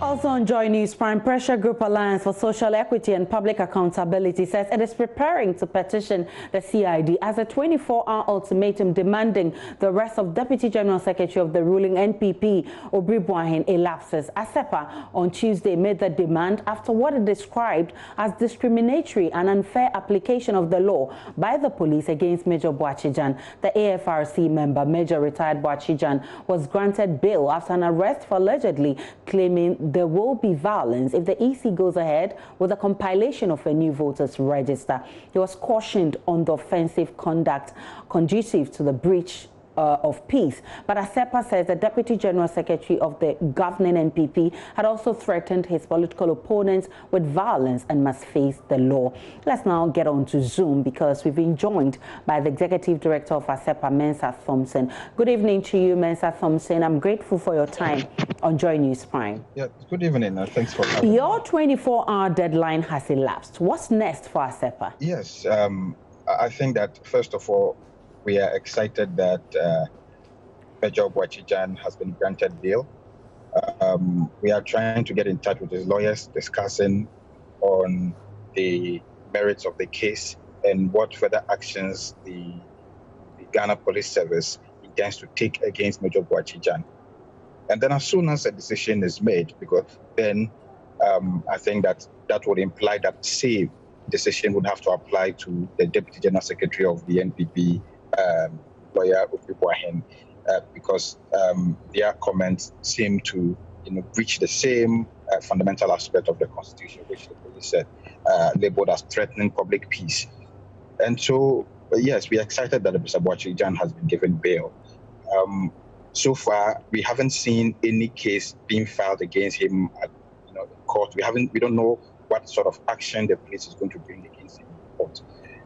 Also on Joy News, Prime Pressure Group Alliance for Social Equity and Public Accountability says it is preparing to petition the CID as a 24-hour ultimatum demanding the arrest of Deputy General Secretary of the ruling NPP, Obiri Yeboah, elapses. ASEPA on Tuesday made the demand after what it described as discriminatory and unfair application of the law by the police against Major Boachijan. The AFRC member, Major retired Boachijan, was granted bail after an arrest for allegedly claiming there will be violence if the EC goes ahead with the compilation of a new voters register. He was cautioned on the offensive conduct conducive to the breach of peace. But ASEPA says the Deputy General Secretary of the governing NPP had also threatened his political opponents with violence and must face the law. Let's now get on to Zoom because we've been joined by the Executive Director of ASEPA, Mensa Thompson. Good evening to you, Mensa Thompson. I'm grateful for your time on Joy News Prime. Yeah, good evening. Thanks for having me. Your 24-hour deadline has elapsed. What's next for ASEPA? Yes, I think that, first of all, we are excited that Major Boachijan has been granted bail. We are trying to get in touch with his lawyers, discussing on the merits of the case and what further actions the Ghana Police Service intends to take against Major Boachijan. And then as soon as a decision is made, because then I think that would imply that same decision would have to apply to the Deputy General Secretary of the NPP, lawyer Obiri Yeboah, because their comments seem to breach the same fundamental aspect of the Constitution, which the police said labeled as threatening public peace. And so, yes, we are excited that Mr. Boachijan has been given bail. So far, we haven't seen any case being filed against him at court. We don't know what sort of action the police is going to bring against him in court.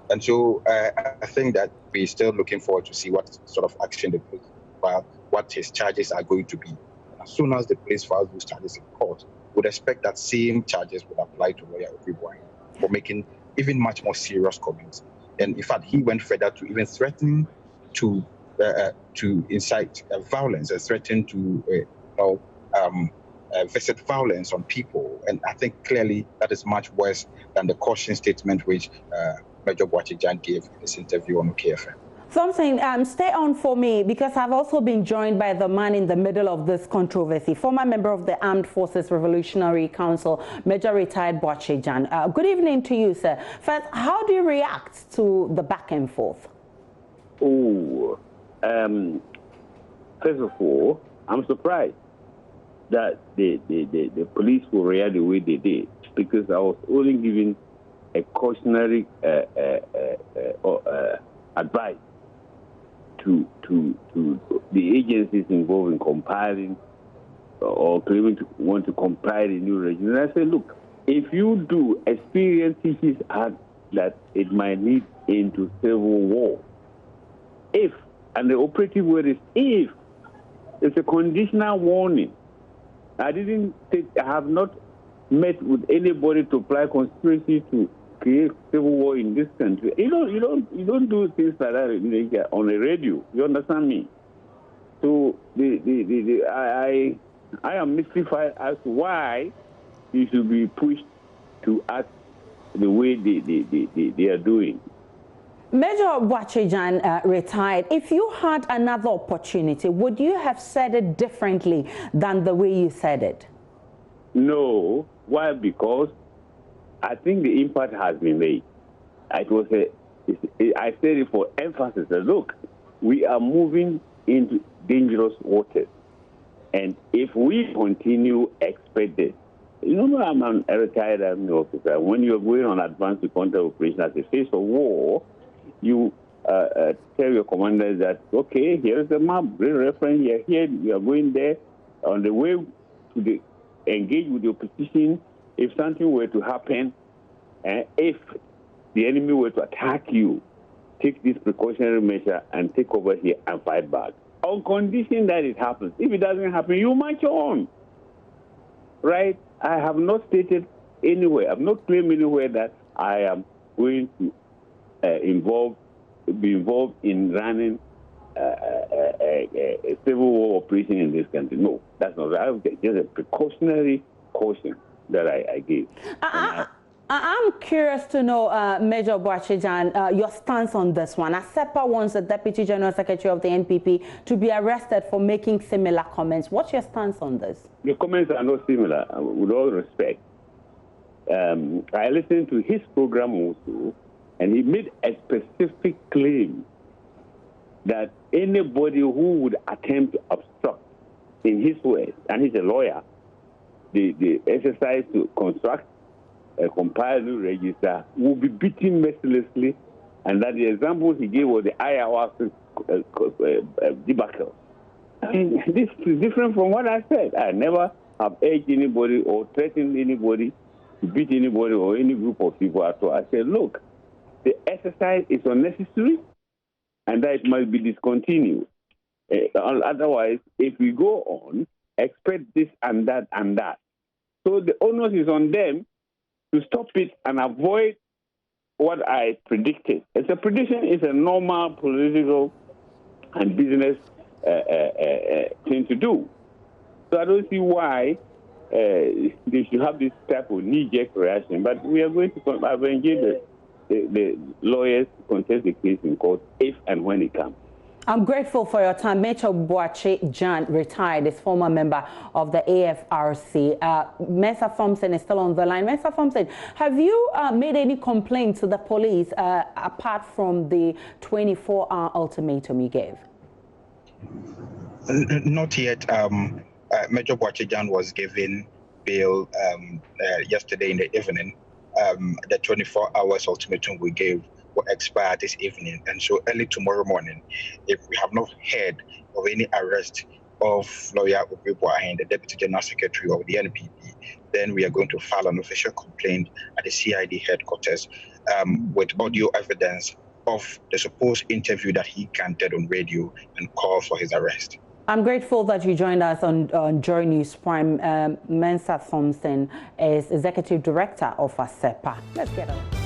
And so I think that we're still looking forward to see what sort of action the police file, what his charges are going to be. And as soon as the police files those charges in court, we'd expect that same charges would apply to lawyer Obiri Yeboah for making even much more serious comments. And in fact, he went further to even threaten to incite violence and threaten to visit violence on people. And I think clearly that is much worse than the caution statement which Major Boachijan gave in this interview on KFM. Thompson, stay on for me because I've also been joined by the man in the middle of this controversy, former member of the Armed Forces Revolutionary Council, Major retired Boachijan. Good evening to you, sir. First, how do you react to the back and forth? First of all, I'm surprised that the police will react the way they did, because I was only giving a cautionary advice to the agencies involved in compiling or claiming to want to compile a new regime. And I said, look, if you do, experience teaches us that it might lead into civil war. If, and the operative word is if, it's a conditional warning. I have not met with anybody to apply conspiracy to create civil war in this country. You don't do things like that on the radio. You understand me? So I am mystified as to why he should be pushed to act the way they are doing. Major Boachijan retired. If you had another opportunity, would you have said it differently than the way you said it? No. Why? Because I think the impact has been made. I said it for emphasis. Look, we are moving into dangerous waters. And if we continue expected, I'm a retired army officer. When you're going on advanced counter operation as a face of war, you tell your commanders that, okay, here's the map, reference, you're here, you are going there. On the way to engage with the opposition, if something were to happen, if the enemy were to attack you, take this precautionary measure and take over here and fight back. On condition that it happens. If it doesn't happen, you march on. Right? I have not stated anywhere, I've not claimed anywhere that I am going to be involved in running a civil war operation in this country. No, that's not right. Just a precautionary caution that I gave. I'm curious to know, Major Boachijan, your stance on this one. ASEPA wants the Deputy General Secretary of the NPP to be arrested for making similar comments. What's your stance on this? The comments are not similar, with all respect. I listened to his program also, and he made a specific claim that anybody who would attempt to obstruct, in his words, and he's a lawyer, the exercise to construct a compiled new register will be beaten mercilessly, and that the example he gave was the ayahuasca debacle. I mean, this is different from what I said. I never have urged anybody or threatened anybody to beat anybody or any group of people at all. I said, look, the exercise is unnecessary and that it must be discontinued. Otherwise, if we go on, expect this and that and that. So the onus is on them to stop it and avoid what I predicted. It's a prediction is a normal political and business thing to do. So I don't see why they should have this type of knee-jerk reaction. But we are going to I've engaged the lawyers to contest the case in court if and when it comes. I'm grateful for your time. Major Boachijan, retired, is former member of the AFRC. Mensa Thompson is still on the line. Mensa Thompson, have you made any complaint to the police apart from the 24-hour ultimatum you gave? Not yet. Major Boachijan was given bail yesterday in the evening. The 24 hours ultimatum we gave will expire this evening, and so early tomorrow morning, if we have not heard of any arrest of lawyer Obiri Yeboah, the Deputy General Secretary of the NPP, then we are going to file an official complaint at the CID headquarters with audio evidence of the supposed interview that he granted on radio and call for his arrest. I'm grateful that you joined us on Joy News Prime. Mensa Thompson is Executive Director of ASEPA. Let's get on.